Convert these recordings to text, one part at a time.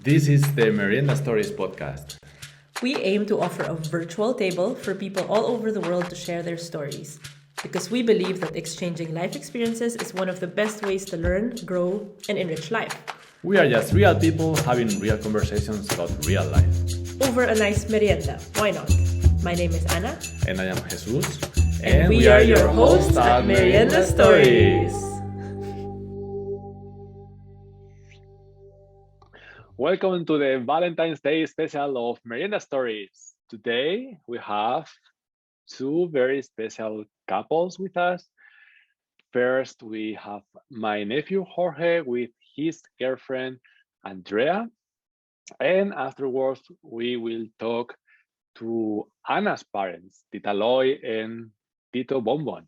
This is the Merienda Stories podcast. We aim to offer a virtual table for people all over the world to share their stories. Because we believe that exchanging life experiences is one of the best ways to learn, grow, and enrich life. We are just real people having real conversations about real life. Over a nice merienda, why not? My name is Ana. And I am Jesus. And we are your hosts at Merienda Stories. Welcome to the Valentine's Day special of Merienda Stories. Today we have two very special couples with us. First, we have my nephew Jorge with his girlfriend Andrea. And afterwards, we will talk to Anna's parents, Tita Loy and Tito Bonbon.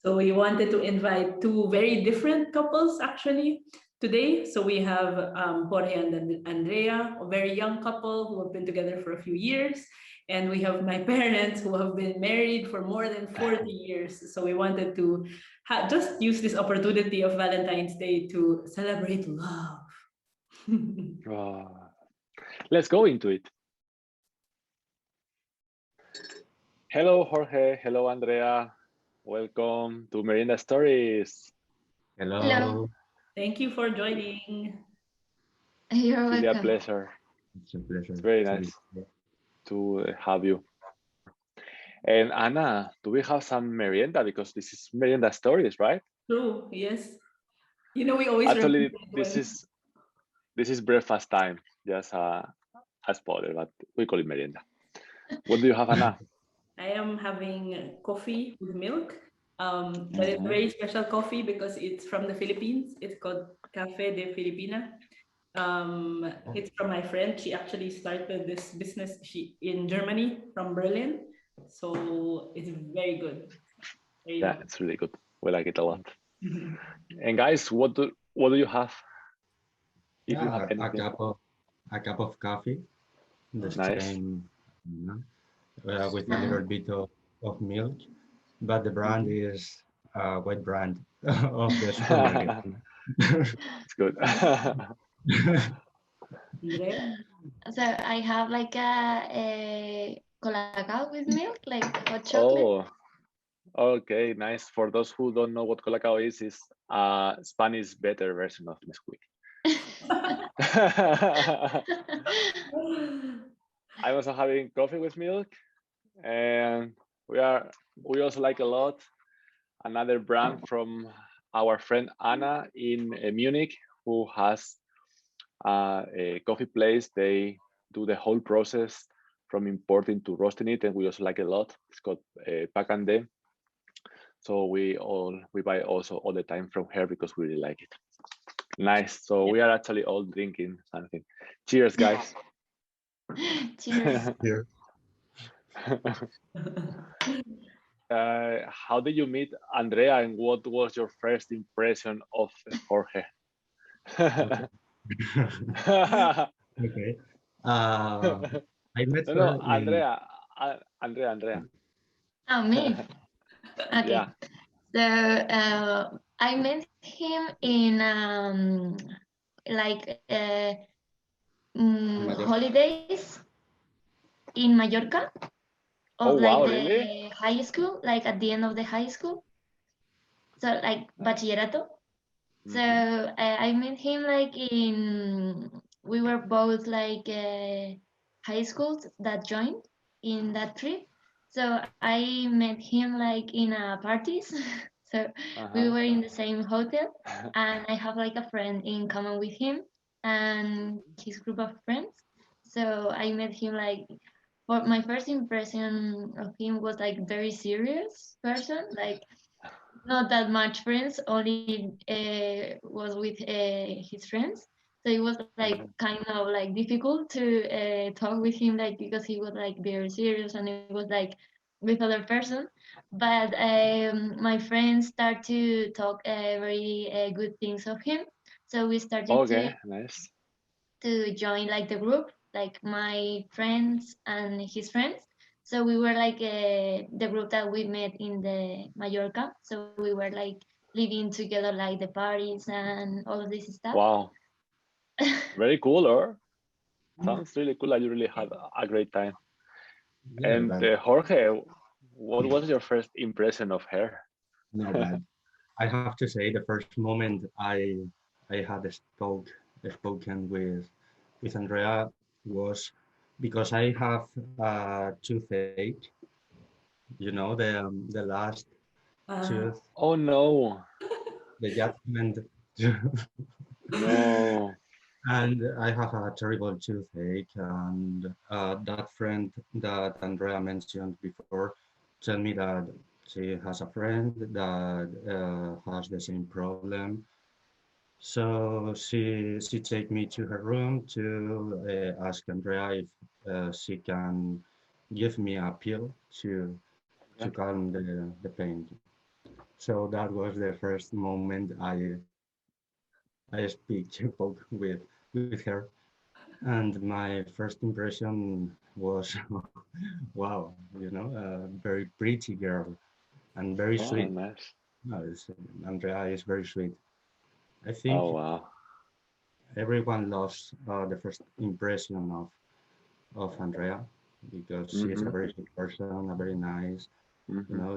So we wanted to invite two very different couples actually today. So we have Jorge and Andrea, a very young couple who have been together for a few years. And we have my parents who have been married for more than 40 years. So we wanted to just use this opportunity of Valentine's Day to celebrate love. Let's go into it. Hello, Jorge. Hello, Andrea. Welcome to Merienda Stories. Hello. Thank you for joining. You're It's really welcome. a pleasure. It's a pleasure. It's very nice to have you. And Anna, do we have some merienda? Because this is Merienda Stories, right? True, yes. You know, we always Actually, this is breakfast time. Just a spoiler, but we call it merienda. What do you have, Anna? I am having coffee with milk. But it's a very special coffee because it's from the Philippines. It's called Café de Filipina. It's from my friend. She actually started this business in Germany from Berlin. So it's very good. Yeah, it's really good. We like it a lot. And guys, what do you have? If you have anything. A cup of coffee, the same, with a little bit of milk, but the brand is white brand of the supermarket. It's good. So I have like a colacao with milk, like hot chocolate. Oh, okay, nice. For those who don't know what colacao is a Spanish better version of Nesquik. I'm also having coffee with milk, and we also like a lot another brand from our friend Anna in Munich, who has a coffee place. They do the whole process from importing to roasting it, and we also like it a lot. It's called Pack and Day. So we buy also all the time from her because we really like it. Nice. So we are actually all drinking something. Cheers, guys. Cheers. Here. How did you meet Andrea, and what was your first impression of Jorge? Okay. I met her No, Andrea. Oh, me. Okay. Yeah. So I met him in like holidays in Mallorca of wow, the really? high school, like at the end of the high school. So like bachillerato. So I met him like we were both like high schools that joined in that trip. So I met him like in parties. So we were in the same hotel, and I have like a friend in common with him and his group of friends. So I met him like for my first impression of him was like very serious person, like not that much friends, only was with his friends. So it was like kind of like difficult to talk with him, like because he was like very serious and it was like with other person. But my friends start to talk very good things of him. So we started nice. to join like the group, like my friends and his friends. So we were like the group that we met in the Mallorca. So we were like living together, like the parties and all of this stuff. Wow. Very cool, or sounds really cool. You really had a great time. Yeah, And but Jorge, what was your first impression of her? no, but I have to say the first moment I had spoken with Andrea was because I have toothache. You know the last tooth, Oh no, the judgment, no. and I have a terrible toothache. And that friend that Andrea mentioned before told me that she has a friend that has the same problem. So she take me to her room to ask Andrea if she can give me a pill to Yeah. calm the pain. So that was the first moment I speak spoke with her, and my first impression was wow, you know, a very pretty girl and very Oh, sweet. nice. Andrea is very sweet. I Oh, think wow. everyone loves the first impression of Andrea because she is a Mm-hmm. very good person, a very nice. You Mm-hmm. know,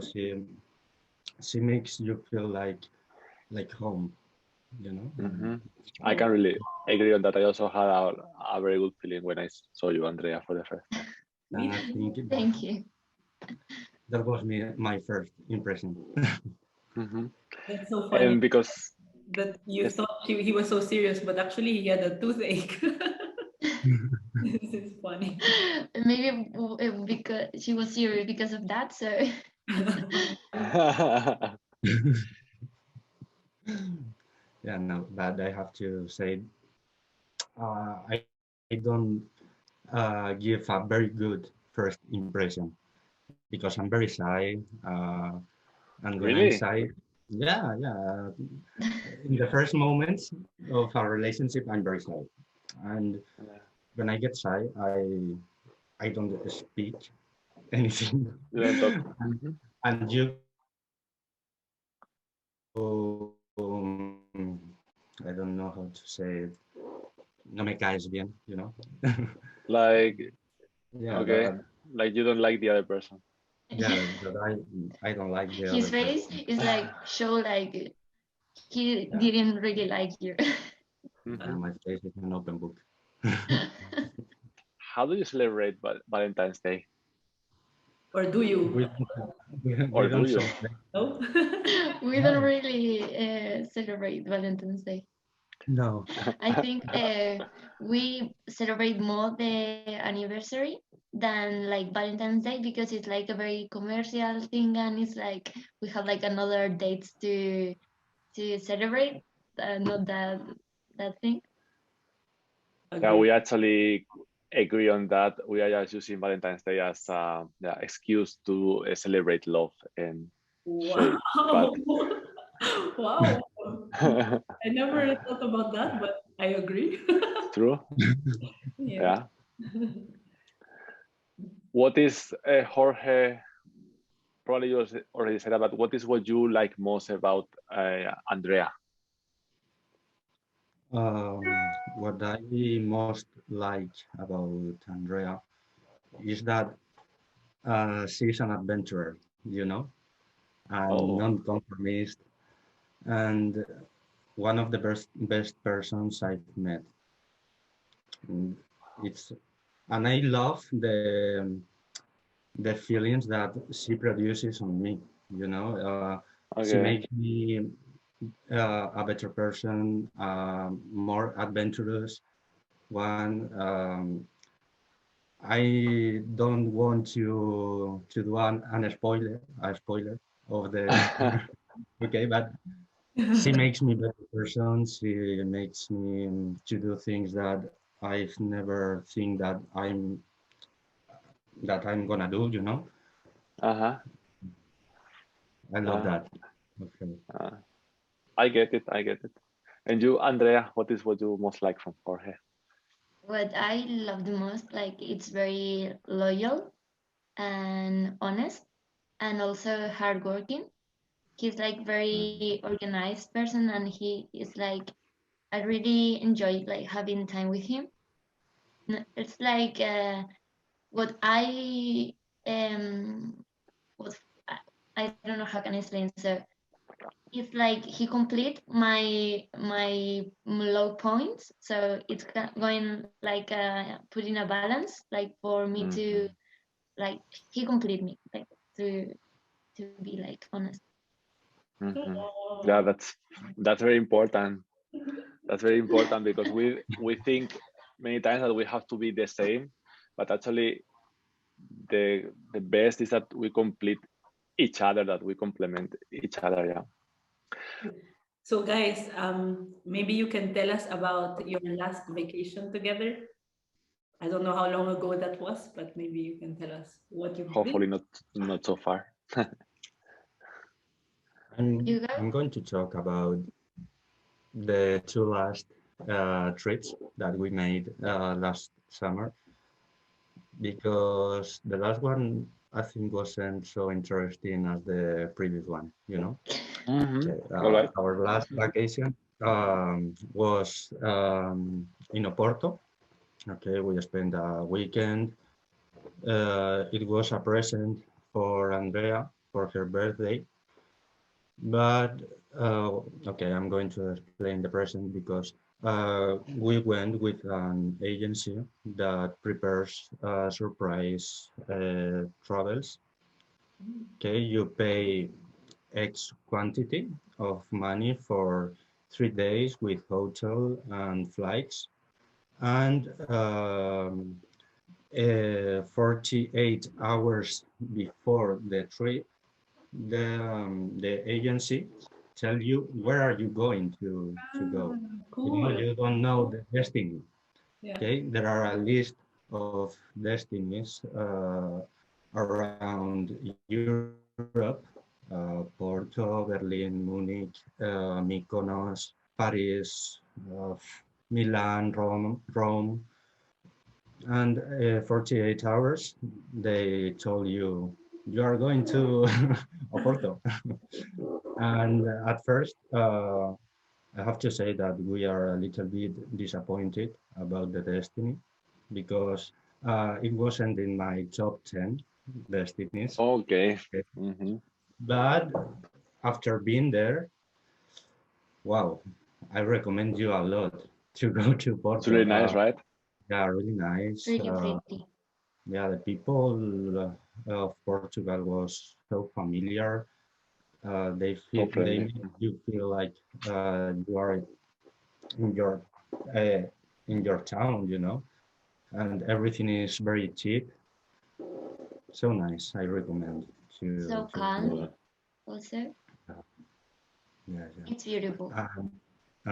she makes you feel like home. You know, Mm-hmm. I Oh, can really agree on that. I also had a very good feeling when I saw you, Andrea, for the first time. and me I too. think Thank you. that was my first impression. Mm-hmm. That's so funny And because that you yes, thought he was so serious, but actually he had a toothache. This is funny. Maybe because she was serious because of that. So Yeah, no, but I have to say, I don't give a very good first impression because I'm very shy. And when I'm really? shy, yeah, in the first moments of our relationship, I'm very shy. And Yeah. when I get shy, I don't speak anything. You don't talk. and, Mm-hmm. and I don't know how to say it. No me caes bien, you know? Like, Yeah, okay, like you don't like the other person. I don't like the his other face person. is like show like he Yeah, didn't really like you. Mm-hmm. my face is an open book. How do you celebrate Valentine's Day, Or do you? We don't, we or do don't you? celebrate. No? We don't No, really celebrate Valentine's Day. no. I think we celebrate more the anniversary than like Valentine's Day because it's like a very commercial thing and it's like we have like another dates to celebrate, not that thing. Yeah, Agree. we actually agree on that. We are just using Valentine's Day as the excuse to celebrate love and Wow. shade. But Wow. it's I never thought about that, but I agree. true. Yeah. Yeah. What is Jorge? Probably you already said that, but what is what you like most about Andrea? What I most like about Andrea is that she's an adventurer, you know, and Oh, non-conformist, and one of the best persons I've met. And it's and I love the feelings that she produces on me. You know, she okay. makes me a better person, more adventurous one. I don't want to do a spoiler of the okay, but she makes me better person. She makes me to do things that I've never think that I'm gonna do. You know, Uh-huh. I love Uh, that. Okay. uh, I get it. I get it. And you, Andrea, what is what you most like from Jorge? What I love the most, like it's very loyal and honest and also hardworking. He's like Mm. very organized person and he is like I really enjoy like having time with him. It's like what I what I don't know how can I explain. So it's like he complete my low points, so it's going like putting a balance, like for me to like he complete me, like to be like honest. Yeah, that's very important. That's very important because we think many times that we have to be the same, but actually the best is that we complete each other, that we complement each other. Yeah. So guys, maybe you can tell us about your last vacation together. I don't know how long ago that was, but maybe you can tell us what you did. Hopefully not so far. You go. I'm going to talk about the two last trips that we made last summer, because the last one I think wasn't so interesting as the previous one, you know. Okay, All right. our last vacation was in Oporto. Okay, we spent a weekend. It was a present for Andrea for her birthday. But okay, I'm going to explain the present because we went with an agency that prepares surprise travels. Okay, you pay X quantity of money for 3 days with hotel and flights, and 48 hours before the trip, the agency tell you where are you going to go. Cool. You don't know the destiny. Yeah. Okay, there are a list of destinies around Europe: Porto, Berlin, Munich, Mykonos, Paris, Milan, Rome, and 48 hours they told you you are going to Oporto. And at first, I have to say that we are a little bit disappointed about the destiny because it wasn't in my top 10 destinies. Okay. But after being there, wow, I recommend you a lot to go to It's really Porto. nice, right? Yeah, really nice. Really pretty. Yeah, the people of Portugal was so familiar. So They friendly. make you feel like you are in your uh, in your town, you know, and everything is very cheap. So nice. I recommend So to calm also. yeah, yeah. It's beautiful. And,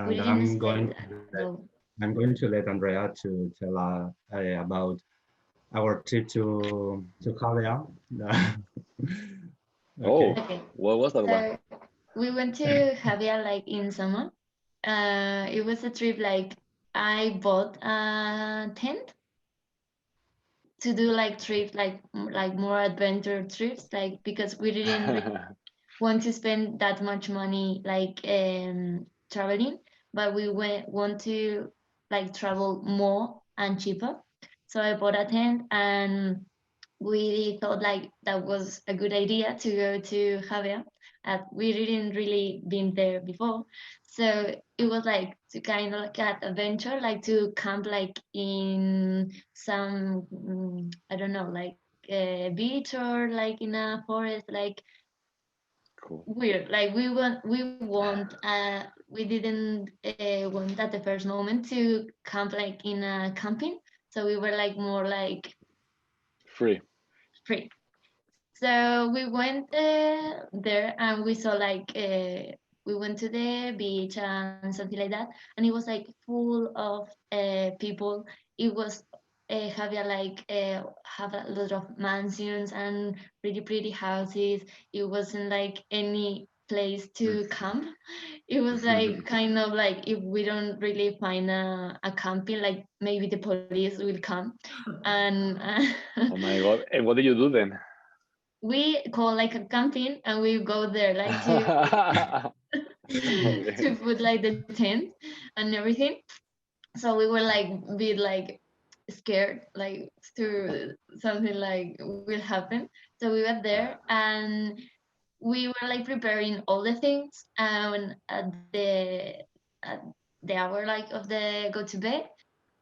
We and didn't expect that though. I'm going to let Andrea to tell about our trip to Calais. Okay. Oh, Okay. what was that one? So we went to Javier like in summer. It was a trip like I bought a tent to do like trips like more adventure trips, like because we didn't really want to spend that much money like traveling, but we want to like travel more and cheaper. So I bought a tent, and we thought like that was a good idea to go to Javier. We didn't really been there before, so it was like to kind of like an adventure, like to camp like in some I don't know, like a beach or like in a forest, like Cool. weird. Like we didn't want at the first moment to camp like in a camping, so we were like more like Free. free. So we went there, and we saw like we went to the beach and something like that, and it was like full of people. It was have a lot of mansions and really pretty houses. It wasn't like any place to camp. It was like kind of like if we don't really find a camping, like maybe the police will come. And Oh my God. And what did you do then? we call like a camping, and we go there like to to put like the tent and everything. So we were like a bit like scared, like to something like will happen. So we were there and we were like preparing all the things, and at the hour like of the go to bed,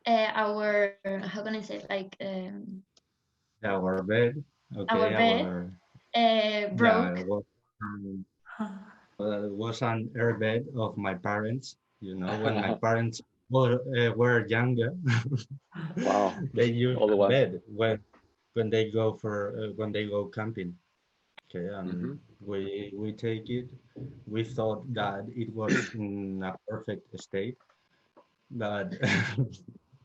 our how can I say it? Like Our bed, our okay, bed yeah, broke. um, was an airbed of my parents. You know, when my parents were younger, Wow, they use all the a ones. bed when they go for when they go camping. Okay, and Hmm. we take it. We thought that it was in a perfect state, but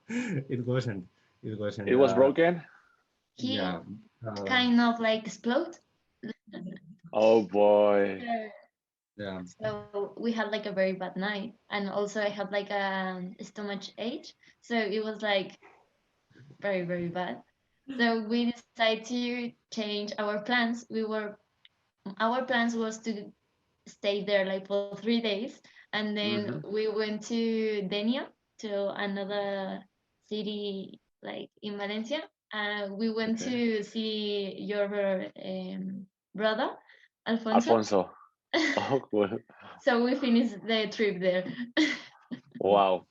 it wasn't. It wasn't. It was broken. He Yeah. Uh, kind of like explode. Oh boy. yeah. So we had like a very bad night, and also I had like a stomach ache, so it was like very bad. So we decided to change our plans. Our plans was to stay there like for 3 days, and then Hmm. we went to Denia, to another city like in Valencia. We went Okay. to see your brother, Alfonso. Alfonso. Oh, cool. So we finished the trip there. Wow.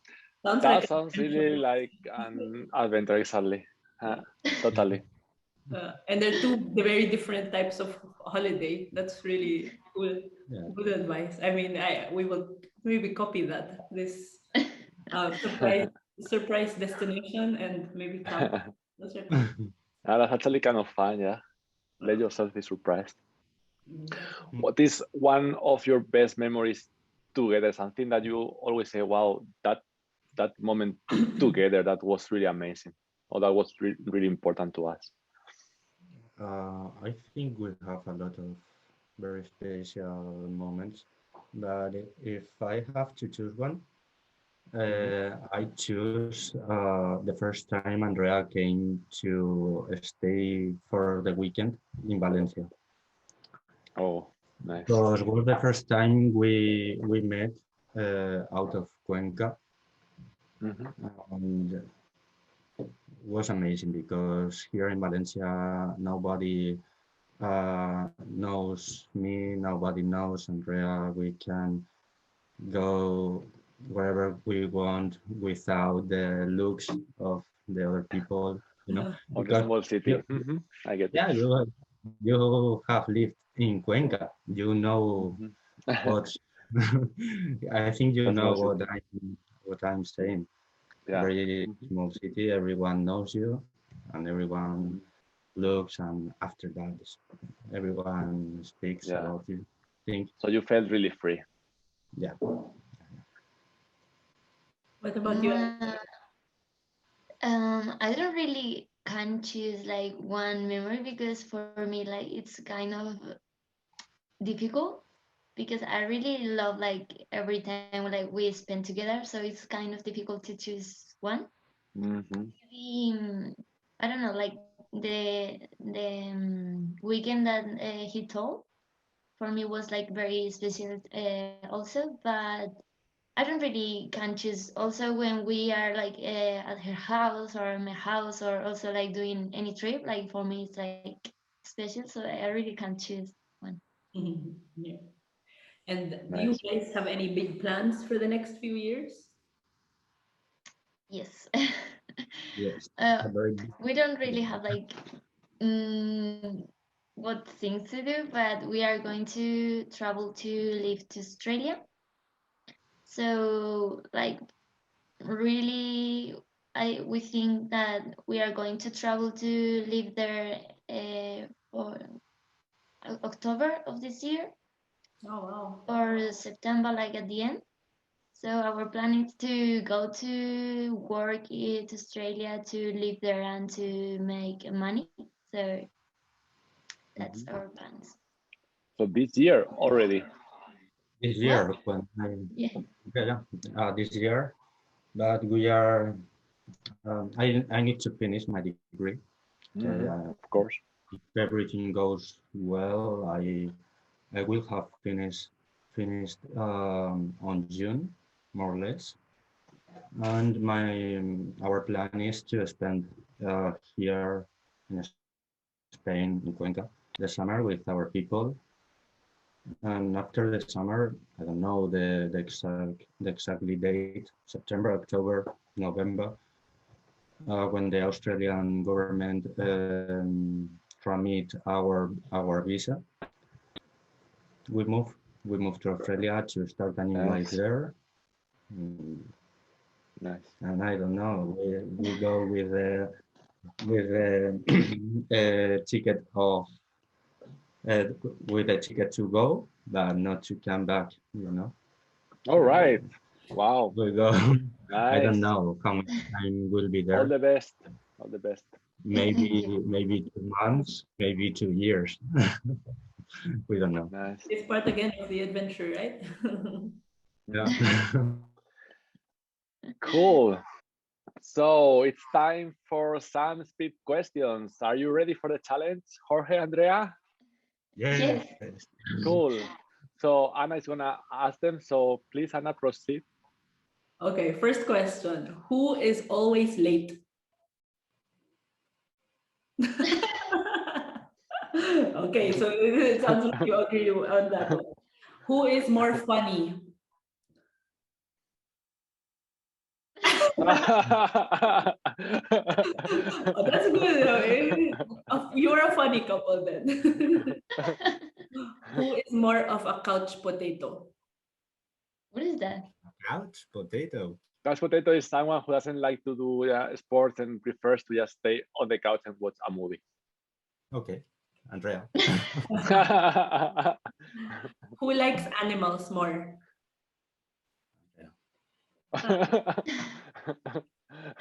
Sounds like That sounds really like an adventure, exactly. Totally. and they're two very different types of holiday. That's really cool. Yeah. Good advice. I mean, we will maybe copy that. This surprise destination and maybe camp. Those are cool. That's actually kind of fun, yeah. Let yourself be surprised. That's What is one of your best memories together? Something that you always say, wow, that moment together, that was really amazing, or that was really important to us. I think we have a lot of very special moments, but if I have to choose one, Hmm. I choose the first time Andrea came to stay for the weekend in Valencia. Oh, nice. Because it was the first time we met out of Cuenca, Hmm. and was amazing because here in Valencia nobody knows me, nobody knows Andrea. We can go wherever we want without the looks of the other people, you know, Of the because small city. you, I get it. yeah, you have lived in Cuenca. You know Hmm. what's, I think you The know small city. what I'm saying. Yeah. Very Hmm. small city, everyone knows you, and everyone Hmm. looks, and after that, everyone speaks Yeah. about you. Think, So you felt really free. yeah, what about you? Mm, I don't really can choose like one memory, because for me like it's kind of difficult, because I really love like every time like we spend together, so it's kind of difficult to choose one. Hmm. Maybe, I don't know, like the weekend that he told for me was like very special also, but I don't really can choose. Also, when we are like at her house or my house, or also like doing any trip, like for me it's like special. So I really can't choose one. Yeah. And do you Nice. guys have any big plans for the next few years? Yes. yes, uh, a very big, we don't really have like mm, what things to do, but we are going to travel to live to Australia. So like really, I we think that we are going to travel to live there for October of this year, Oh wow. or September, like at the end. So our plan is to go to work in Australia, to live there and to make money. So that's Hmm. our plans. So this year already. this What? year when Yeah. yeah, this year, but we are. I need to finish my degree. Okay, Hmm. Of course. if everything goes well, I will have finished on June, more or less. And our plan is to spend here in Spain, in Cuenca, the summer with our people. And after the summer, I don't know the exactly date, September, October, November, when the Australian government transmit our visa, we move to Australia to start a new life there. Nice. And I don't know, we go with a ticket of with a ticket to go, but not to come back. All right. Wow. We go. Nice. I don't know how much time will be there. All the best. All the best. Maybe 2 months, maybe 2 years. We don't know. Nice. It's part again of the adventure, right? Yeah. Cool. So it's time for some speed questions. Are you ready for the challenge, Jorge, Andrea? Yes. Cool. So Anna is gonna ask them. So please, Anna, proceed. Okay, first question. Who is always late? Okay, so it sounds like you agree on that one. Who is more funny? Oh, That's good. You're a funny couple then. Who is more of a couch potato? What is that? Couch potato. Couch potato is someone who doesn't like to do sports and prefers to just stay on the couch and watch a movie. Okay, Andrea. Who likes animals more?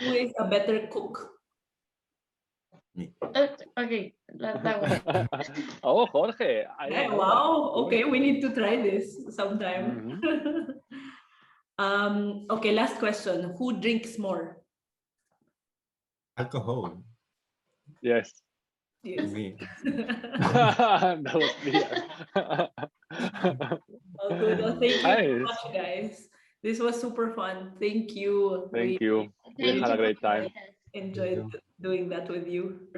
Who is a better cook? Me. Okay, that one. Oh, Jorge. I Yeah, don't know wow. that. Okay, we need to try this sometime. Okay, last question. Who drinks more? Alcohol. Yes. Yes. Me. That was clear. Oh, good. Well, thank you so Nice. much, guys. This was super fun. Thank you. Thank you. We had a great time. Enjoyed doing that with you.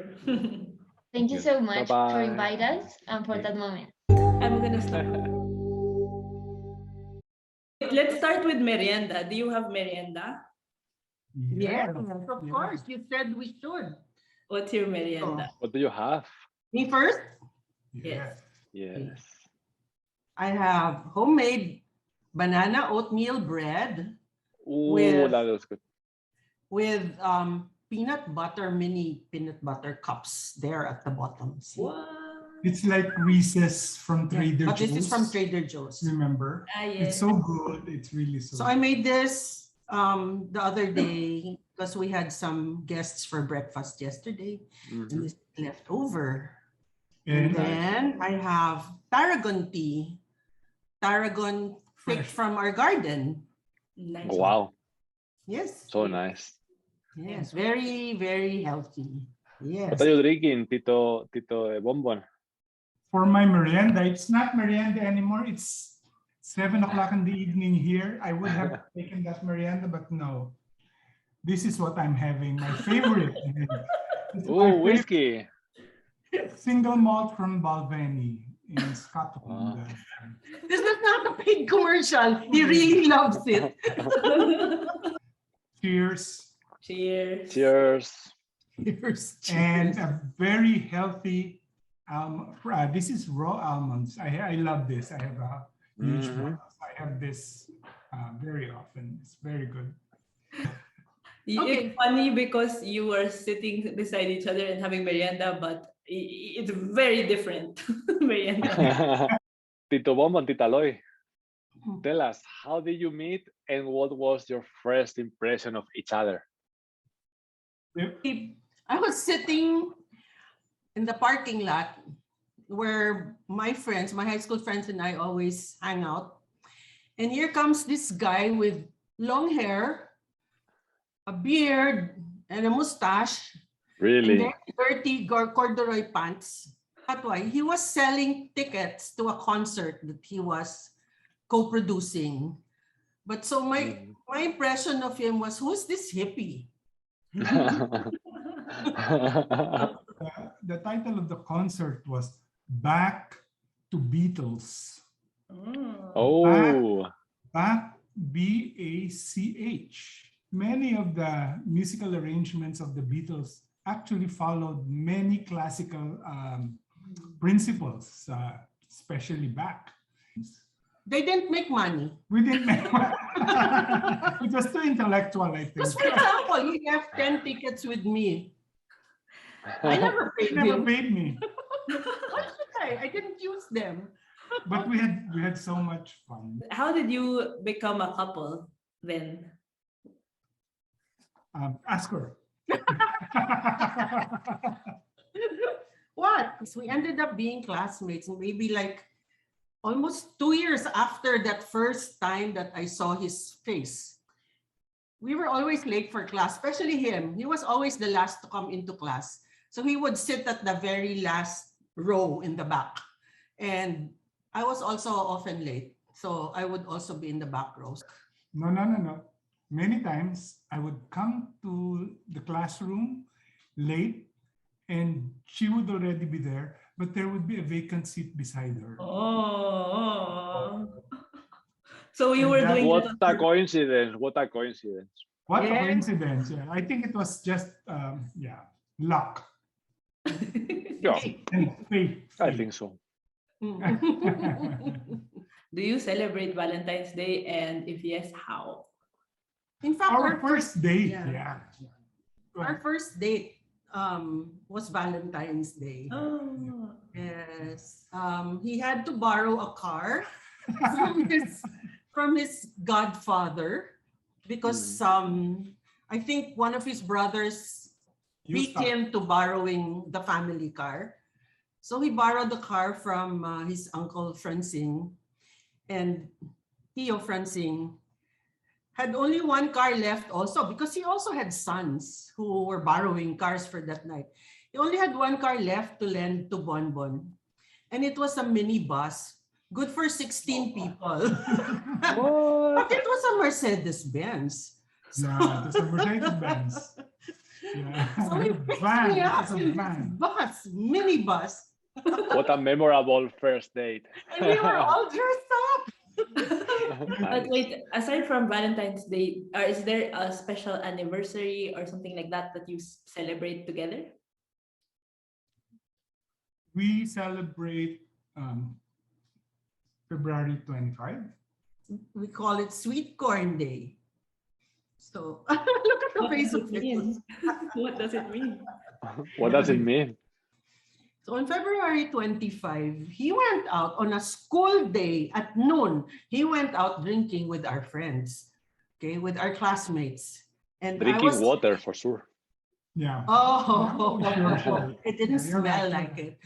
Thank you so much for Bye-bye. inviting us and for that moment. I'm gonna start. Let's start with Merienda. Do you have Merienda? Yes, of course. You said we should. What's your Merienda? What do you have? Me first? Yes. Yes. I have homemade banana oatmeal bread Ooh, With- that was good. with mini peanut butter cups there at the bottom. See? Wow. It's like Reese's from Yeah, Trader but Joe's. this is from Trader Joe's. Remember? Yes. It's so good. It's really so So I made this the other day because we had some guests for breakfast yesterday and Mhm. this left over. And And then I have tarragon tea. Tarragon picked Fresh. from our garden. Nice. Wow. Yes. So nice. Yes. Very, very healthy. Yes. What are you drinking, Tito Bonbon? for my merienda, it's not merienda anymore. It's 7 o'clock in the evening here. I would have taken that merienda, but no. This is what I'm having. My favorite. It's my Oh, favorite whiskey. single malt from Balvenie in Scotland. This is not a paid commercial. He really loves it. Cheers. Cheers. Cheers. Cheers. And a very healthy this is raw almonds. I love this. I have a huge Mhm. box. I have this very often. It's very good. It's funny because you were sitting beside each other and having merienda, but it's very different. Merienda. Tito Bonbon, Tita Loy, tell us, how did you meet and what was your first impression of each other? I was sitting in the parking lot where my friends, my high school friends and I always hang out. And here comes this guy with long hair, a beard, and a mustache. Really? And very dirty corduroy pants. But why? He was selling tickets to a concert that he was co-producing. But so my impression of him was, who's this hippie? The title of the concert was Back to Beatles. Oh. Bach, B-A-C-H. Many of the musical arrangements of the Beatles actually followed many classical principles, especially Bach. They didn't make money. We didn't make it was too intellectual, I think. Because, for example, he left 10 tickets with me. I never paid He never him. paid me. Why should I? I didn't use them. But we had so much fun. How did you become a couple then? Ask her. What? So we ended up being classmates, maybe like almost 2 years after that first time that I saw his face. We were always late for class, especially him. He was always the last to come into class. So he would sit at the very last row in the back. And I was also often late. So I would also be in the back rows. No. Many times I would come to the classroom late and she would already be there, but there would be a vacant seat beside her. Oh. So you And were that- doing What that a on purpose. coincidence. What a coincidence. What a Yeah. coincidence. Yeah. I think it was just, luck Yeah, and fate. I think so. Do you celebrate Valentine's Day? And if yes, how? In fact, Our first date, Yeah. yeah. our first date was Valentine's Day. Oh. Yes. He had to borrow a car from his godfather because I think one of his brothers beat him to borrowing the family car. So he borrowed the car from his uncle Francine, and Tio Francine had only one car left also because he also had sons who were borrowing cars for that night. He only had one car left to lend to Bonbon. And it was a minibus, good for 16 people. But it was a Mercedes-Benz. No, it was a Mercedes-Benz. Yeah. So we picked me up in this minibus. What a memorable first date. And we were all dressed up. But wait, aside from Valentine's Day, is there a special anniversary or something like that that you celebrate together? We celebrate February 25. We call it Sweet Corn Day. So look at the What face does of it mean? What does it mean? What does it mean? So on February 25, he went out on a school day at noon. He went out drinking with our friends, okay, with our classmates. And Drinking water for sure. Yeah. Oh, Sure. it didn't Yeah, you're smell right. like it.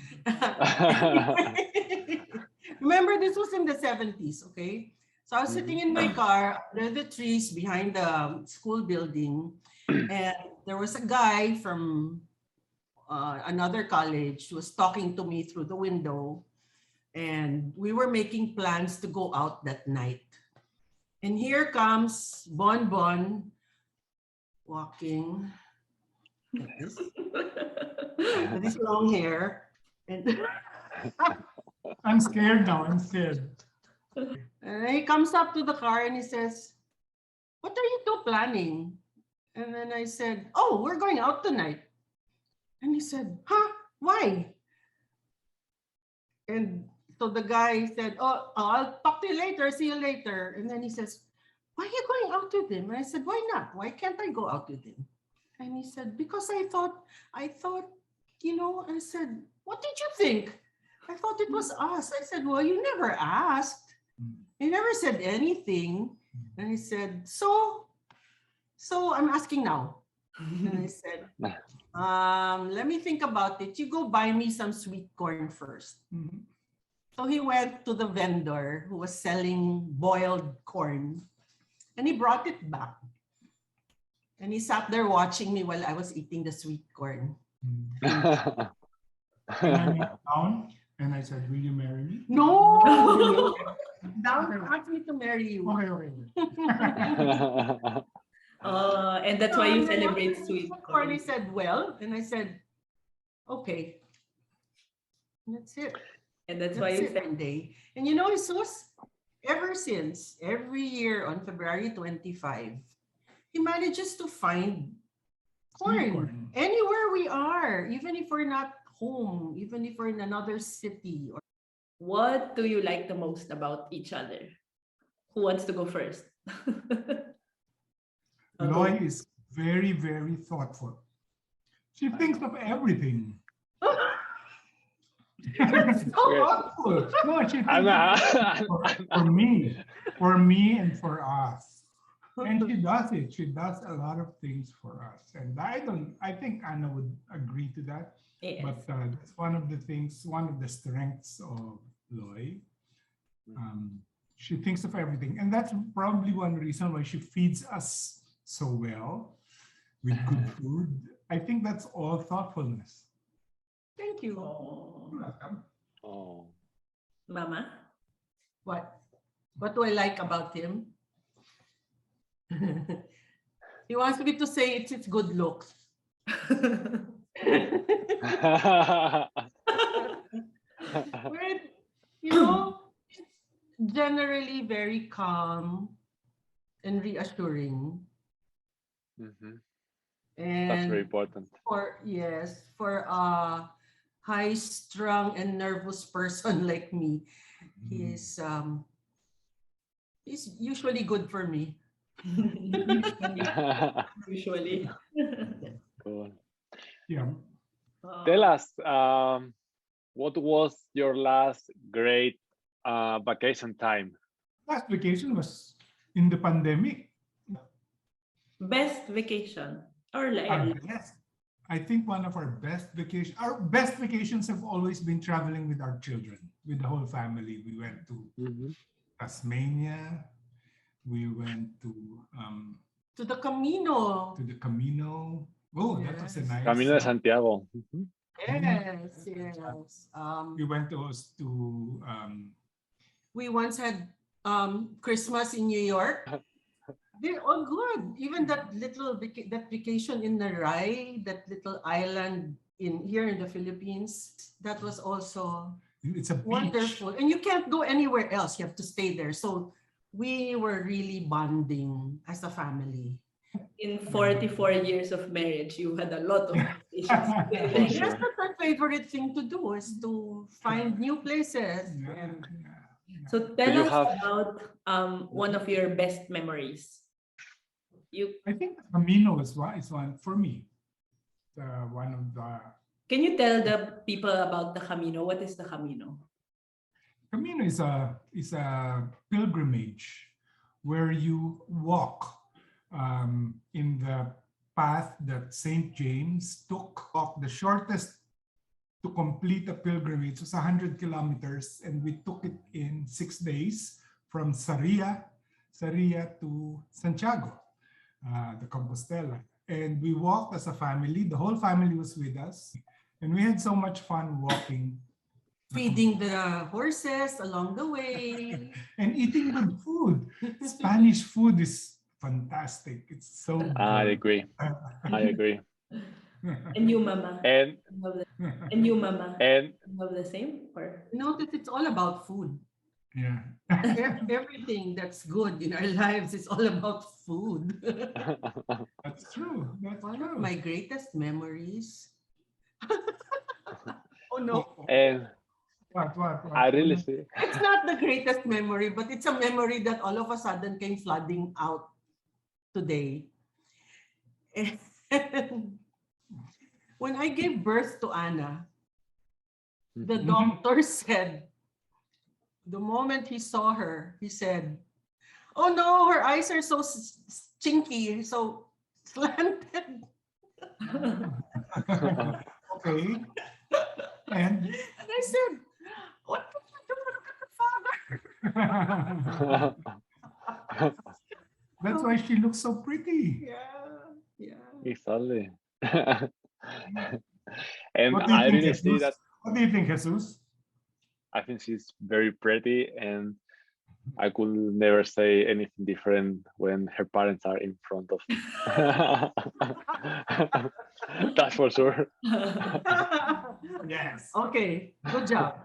Remember, this was in the 70s, okay? So I was sitting in my car under the trees behind the school building, and there was a guy from another college who was talking to me through the window, and we were making plans to go out that night. And here comes Bon Bon walking with his long hair. And I'm scared now. I'm scared. And he comes up to the car and he says, "What are you two planning?" And then I said, "Oh, we're going out tonight." And he said, "Huh? Why?" And so the guy said, "Oh, I'll talk to you later. See you later." And then he says, "Why are you going out with him?" And I said, "Why not? Why can't I go out with him?" And he said, "Because I thought, you know," I said, "What did you think?" "I thought it was us." I said, "Well, you never asked. You never said anything." And he said, So I'm asking now." And I said, let me think about it. You go buy me some sweet corn first." So he went to the vendor who was selling boiled corn, and he brought it back. And he sat there watching me while I was eating the sweet corn. And I knelt down and I said, "Will you marry me?" No! Down, ask me to marry you. Okay. And that's why you celebrate sweet. Corny said, well, and I said, okay. That's it. And that's why you one day. And you know, Jesus, ever since, every year on February 25, he manages to find corn anywhere we are, even if we're not home, even if we're in another city. What do you like the most about each other? Who wants to go first? Loy is very, very thoughtful. She thinks of everything. Thoughtful. No, she thinks for me and for us. And she does it. She does a lot of things for us. And I think Anna would agree to that. Yes. But that's one of the things, one of the strengths of Loy. She thinks of everything. And that's probably one reason why she feeds us so well with good food. I think that's all thoughtfulness. Thank you. You're welcome. Oh. Mama? What do I like about him? He wants me to say it's his good looks. But, you know, generally very calm and reassuring. Mm-hmm. And That's very important. for a high-strung and nervous person like me, he's usually good for me. Usually. Cool. Yeah. Tell us, what was your last great vacation time? Last vacation was in the pandemic. Best vacation or Our like best. I think one of our best vacations have always been traveling with our children, with the whole family. We went to Tasmania. We went to the Camino. To the Camino. Oh, that was a nice. Camino de Santiago. Yes. We went to we once had Christmas in New York. They're all good. Even that vacation in Naray, that little island here in the Philippines, that was also wonderful. And you can't go anywhere else. You have to stay there. So we were really bonding as a family. In 44 years of marriage, you had a lot of vacations. Yes, that's our favorite thing to do, is to find new places. So tell us about one of your best memories. I think the Camino is one for me. One of the. Can you tell the people about the Camino? What is the Camino? Camino is a pilgrimage where you walk in the path that Saint James took. The shortest to complete a pilgrimage was 100 kilometers, and we took it in 6 days from Sarria to Santiago, the Compostela. And we walked as a family. The whole family was with us, and we had so much fun walking. Feeding the horses along the way. And eating good food. Spanish food is fantastic. It's so good. I agree. And you, Mama? And you, Mama? And love the same? Or? Notice it's all about food. Yeah. Everything that's good in our lives is all about food. That's true. That's one true. of my greatest memories. Oh no. And what? I really see. It's not the greatest memory, but it's a memory that all of a sudden came flooding out today. And when I gave birth to Anna, the doctor said, the moment he saw her, he said, "Oh no, her eyes are so chinky, so slanted." Okay. And I said, "What did you do to the father?" That's why she looks so pretty. Yeah. Exactly. And What do you I think, really Jesus? see that. What do you think, Jesus? I think she's very pretty, and I could never say anything different when her parents are in front of me. That's for sure. Yes. Okay, good job.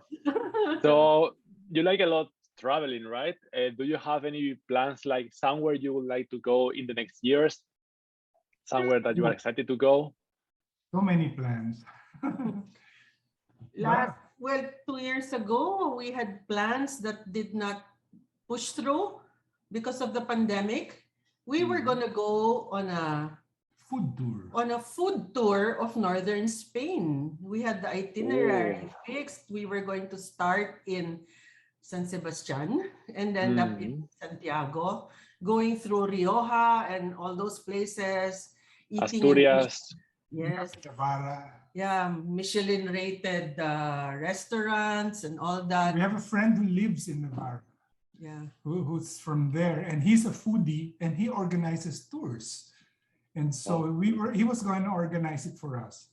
So you like a lot traveling, right? Do you have any plans, like somewhere you would like to go in the next years? Somewhere that you are excited to go? So many plans. Well, 2 years ago, we had plans that did not push through because of the pandemic. We were going to go on a food tour of northern Spain. We had the itinerary fixed. We were going to start in San Sebastian and end up in Santiago, going through Rioja and all those places, eating Asturias. Yes. Navarra. Yeah, Michelin rated restaurants and all that. We have a friend who lives in Navarra. Yeah. Who's from there, and he's a foodie, and he organizes tours. And so he was going to organize it for us.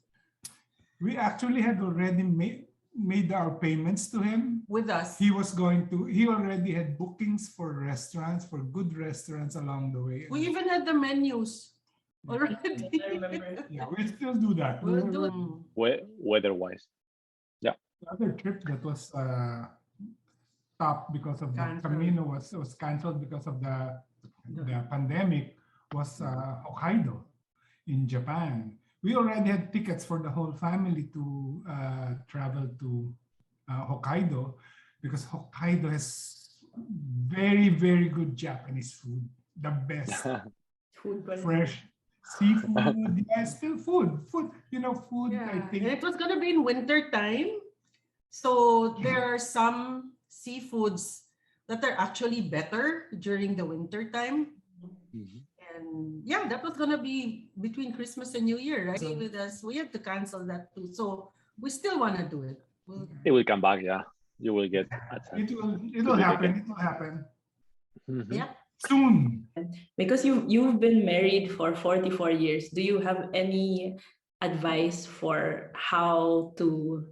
We actually had already made our payments to him. With us. He already had bookings for restaurants, for good restaurants along the way. We even had the menus already. Yeah, we still do that. We'll do it. Weather-wise. Yeah. The other trip that was stopped because of the Camino was canceled because of the pandemic was Hokkaido in Japan. We already had tickets for the whole family to travel to Hokkaido because Hokkaido has very, very good Japanese food. The best. Fresh seafood. Yeah, still food. Food. Yeah. I think. And it was going to be in winter time. So there are some seafoods that are actually better during the winter time. And yeah, that was going to be between Christmas and New Year, right? So, with us, we had to cancel that too. So we still want to do it. It will come back, yeah. You will get It will happen. It will happen. Yeah. Soon. Because you've been married for 44 years, do you have any advice for how to,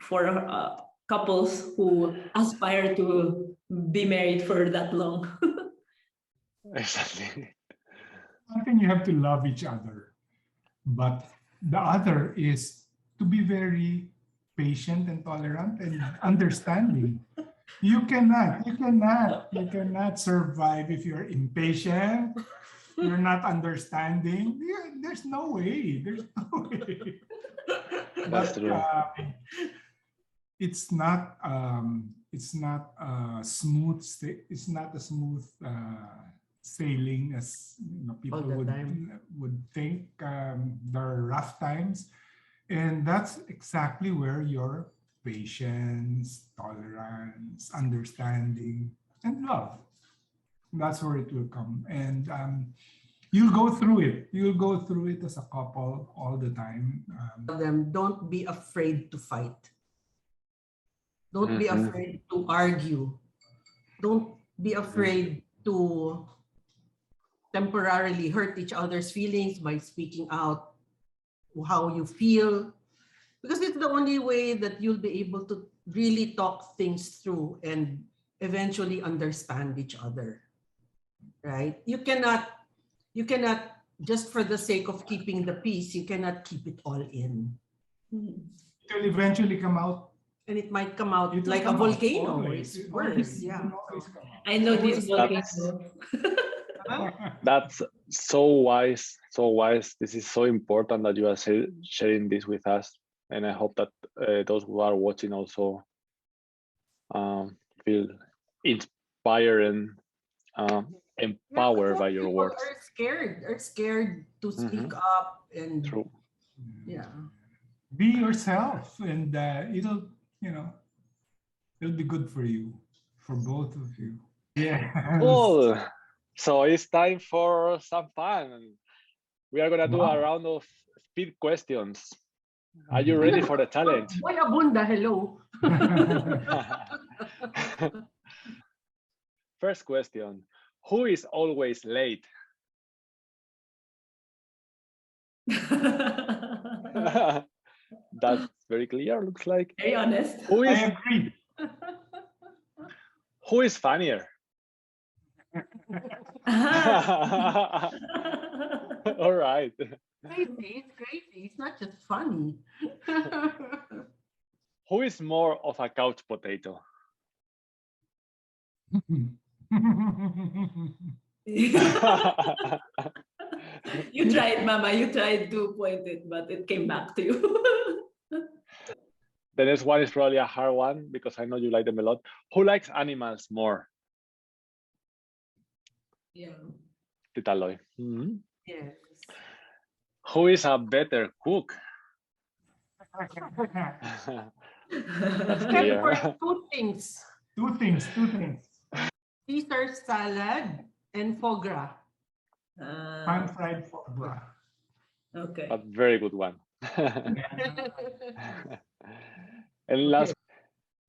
for couples who aspire to be married for that long? Exactly. One thing, you have to love each other, but the other is to be very patient and tolerant and understanding. You cannot survive if you're impatient, you're not understanding. There's no way. That's true. It's not a smooth sailing as people would think. There are rough times, and that's exactly where your patience, tolerance, understanding, and love, that's where it will come. And you'll go through it as a couple all the time. Don't be afraid to fight. Don't be afraid to argue. Don't be afraid to temporarily hurt each other's feelings by speaking out how you feel, because it's the only way that you'll be able to really talk things through and eventually understand each other, right? You cannot just for the sake of keeping the peace, you cannot keep it all in. It will eventually come out. And it might come out like a volcano. It's worse. Yeah. I know this volcano. That's so wise. This is so important that you are sharing this with us. And I hope that those who are watching also feel inspired and empowered by your words. Are scared to speak up and True. Yeah. Be yourself, and it'll be good for you, for both of you. Yeah. Cool. So it's time for some fun. We are gonna do a round of speed questions. Are you ready for the challenge? Boy Abunda, hello. First question. Who is always late? That's very clear, looks like. Very honest. I agree. Who is funnier? All right. Crazy, it's crazy. It's not just funny. Who is more of a couch potato? You tried, Mama. You tried to point it, but it came back to you. The next one is probably a hard one because I know you like them a lot. Who likes animals more? Yeah. Tita Loy. Mhm. Yes. Who is a better cook? That's Except clear. for two things. Two things. Caesar salad and foie gras. Pan-fried foie gras. Okay. A very good one. And last,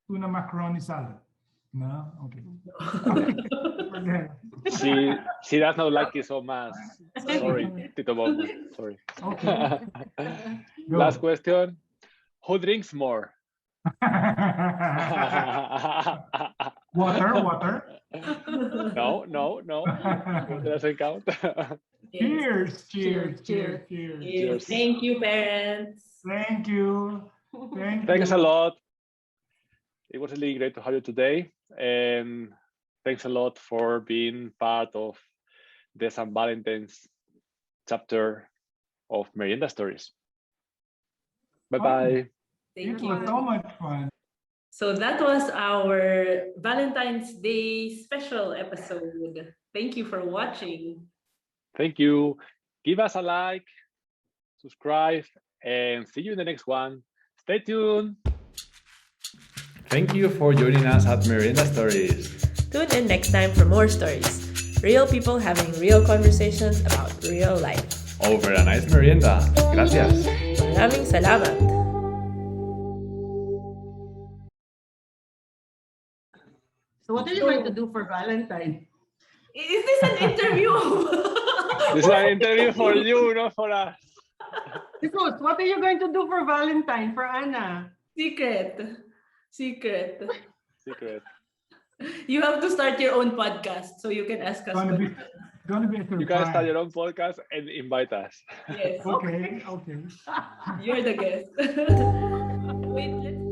Tuna macaroni salad. No? Okay. Forget. she does not like it so much. Sorry, Tito Bobo. Sorry. Okay. Last question. Who drinks more? Water. No. Water doesn't count. Cheers. Cheers. Thank you, parents. Thank you. Thanks a lot. It was really great to have you today. And thanks a lot for being part of the St. Valentine's chapter of Merienda Stories. Bye-bye. It was so much fun. So that was our Valentine's Day special episode. Thank you for watching. Thank you. Give us a like, subscribe, and see you in the next one. Stay tuned. Thank you for joining us at Merienda Stories. Tune in next time for more stories. Real people having real conversations about real life. Over a nice merienda. Gracias. Maraming salamat. So what are you going to do for Valentine? Is this an interview? This is an interview for you, not for us. Jesus, what are you going to do for Valentine, for Anna? Secret. You have to start your own podcast so you can ask us. Gonna be a surprise. You can start your own podcast and invite us. Yes. Okay. You're the guest. Wait, let's